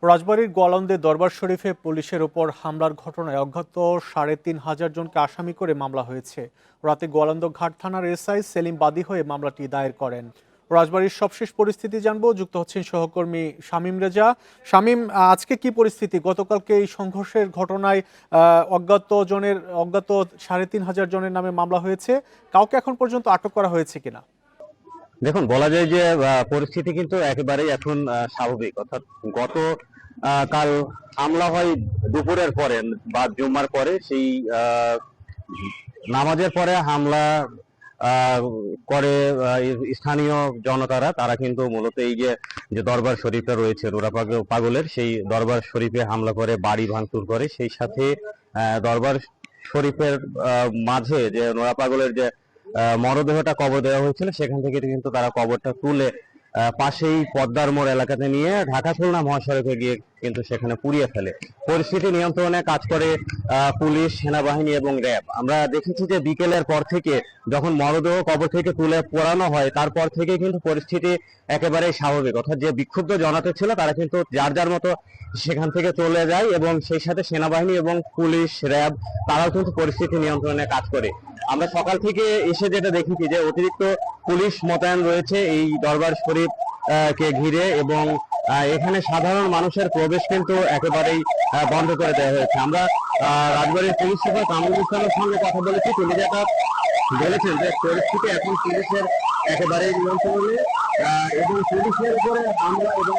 রাজবাড়ীর গোয়ালন্দে দরবার শরীফে পুলিশের ওপর হামলার ঘটনায় অজ্ঞাত ৩,৫০০ জনকে আসামি করে মামলা হয়েছে। রাতে গোয়ালন্দ ঘাট থানার এসআই সেলিম বাদী হয়ে মামলাটি দায়ের করেন। রাজবাড়ীর সবশেষ পরিস্থিতি জানবো, যুক্ত হচ্ছেন সহকর্মী শামীম রেজা। শামীম, আজকে কি পরিস্থিতি? গতকালকে এই সংঘর্ষের ঘটনায় অজ্ঞাত ৩,৫০০ জনের নামে মামলা হয়েছে, কাউকে এখন পর্যন্ত আটক করা হয়েছে কিনা? দেখুন, বলা যায় যে পরিস্থিতি কিন্তু একেবারেই এখন স্বাভাবিক। অর্থাৎ গত কাল হামলা হয় দুপুরের পরে বা জুম্মার পরে, সেই নামাজের পরে হামলা করে স্থানীয় জনতারা। তারা কিন্তু মূলত এই যে দরবার শরীফটা রয়েছে নোরা পাগলের, সেই দরবার শরীফে হামলা করে, বাড়ি ভাঙচুর করে। সেই সাথে দরবার শরীফের মাঝে যে নোরা পাগলের যে মরদেহটা কবর দেওয়া হয়েছিল, সেখান থেকে কিন্তু তারা কবরটা তুলে পাশেই পদ্মার মোড় এলাকাতে নিয়ে ঢাকা খুলনা মহাসড়কে গিয়ে কিন্তু সেখানে পুড়িয়ে ফেলে। পরিস্থিতি নিয়ন্ত্রণে কাজ করে পুলিশ, সেনাবাহিনী এবং র্যাব। আমরা দেখেছি যে বিকেলের পর থেকে যখন মরদেহ কবর থেকে তুলে পোড়ানো হয়, তারপর থেকে কিন্তু পরিস্থিতি একেবারেই স্বাভাবিক। অর্থাৎ যে বিক্ষুব্ধ জনতা ছিল তারা কিন্তু যার যার মতো সেখান থেকে চলে যায়, এবং সেই সাথে সেনাবাহিনী এবং পুলিশ, র্যাব তারাও কিন্তু পরিস্থিতি নিয়ন্ত্রণে কাজ করে। আমরা সকাল থেকে এসে যেটা দেখেছি যে অতিরিক্ত পুলিশ মোতায়েন রয়েছে এই দরবার শরীফ কে ঘিরে, এবং এখানে সাধারণ মানুষের প্রবেশ কিন্তু একেবারেই বন্ধ করে দেওয়া হয়েছে। আমরা রাজবাড়ীর পুলিশ সুপার কামরুল ইসলামের সঙ্গে কথা বলেছি। তিনি যেটা বলেছেন যে পরিস্থিতি এখন পুলিশের একেবারেই নিয়ন্ত্রণে, এবং পুলিশের উপরে হামলা এবং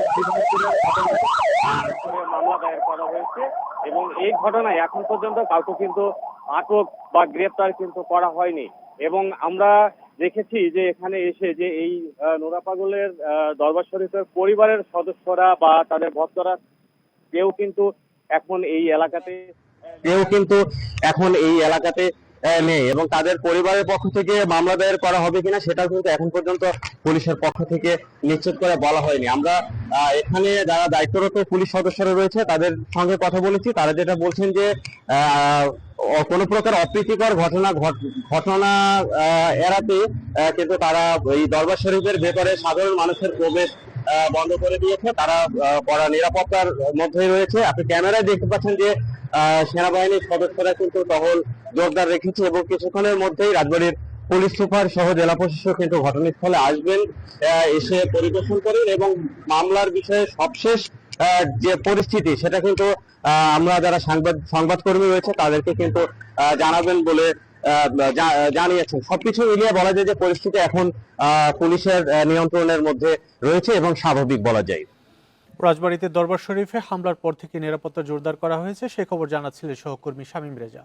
মামলা দায়ের করা হয়েছে, এবং এই ঘটনায় এখন পর্যন্ত কাউকে কিন্তু আটক বা গ্রেপ্তার কিন্তু করা হয়নি। এবং আমরা দেখেছি যে এখানে এসে যে এই নোরা পাগলের দরবার শরীফের পরিবারের সদস্যরা বা তাদের ভক্তরা কেউ কিন্তু এখন এই এলাকাতে নেই, এবং তাদের পরিবারের পক্ষ থেকে মামলা দায়ের করা হবে কিনা সেটাও কিন্তু এখন পর্যন্ত পুলিশের পক্ষ থেকে নিশ্চিত করে বলা হয়নি। আমরা এখানে যারা দায়িত্বরত পুলিশ সদস্যরা রয়েছে তাদের সঙ্গে কথা বলেছি। তারা যেটা বলছেন যে কোনো প্রকার অপ্রীতিকর ঘটনা এড়াতে কিন্তু তারা এই দরবার শরীফের ভেতরে সাধারণ মানুষের প্রবেশ বন্ধ করে দিয়েছে। তারা কড়া নিরাপত্তার মধ্যেই রয়েছে। আপনি ক্যামেরায় দেখতে পাচ্ছেন যে সেনাবাহিনীর সদস্যরা কিন্তু টহল জোরদার রেখেছে, এবং কিছুক্ষণের মধ্যেই রাজবাড়ীর পুলিশ সুপার সহ জেলা প্রশাসক কিন্তু ঘটনাস্থলে আসবেন, এসে পরিদর্শন করেন, এবং মামলার বিষয়ে সবশেষ যে পরিস্থিতি সেটা কিন্তু আমরা যারা সংবাদকর্মী রয়েছে তাদেরকে কিন্তু জানাবেন বলে জানিয়েছেন। সবকিছু মিলিয়ে বলা যায় যে পরিস্থিতি এখন পুলিশের নিয়ন্ত্রণের মধ্যে রয়েছে এবং স্বাভাবিক বলা যায়। রাজবাড়ীতে দরবার শরীফে হামলার পর থেকে নিরাপত্তা জোরদার করা হয়েছে, সে খবর জানাচ্ছিলেন সহকর্মী শামীম রেজা।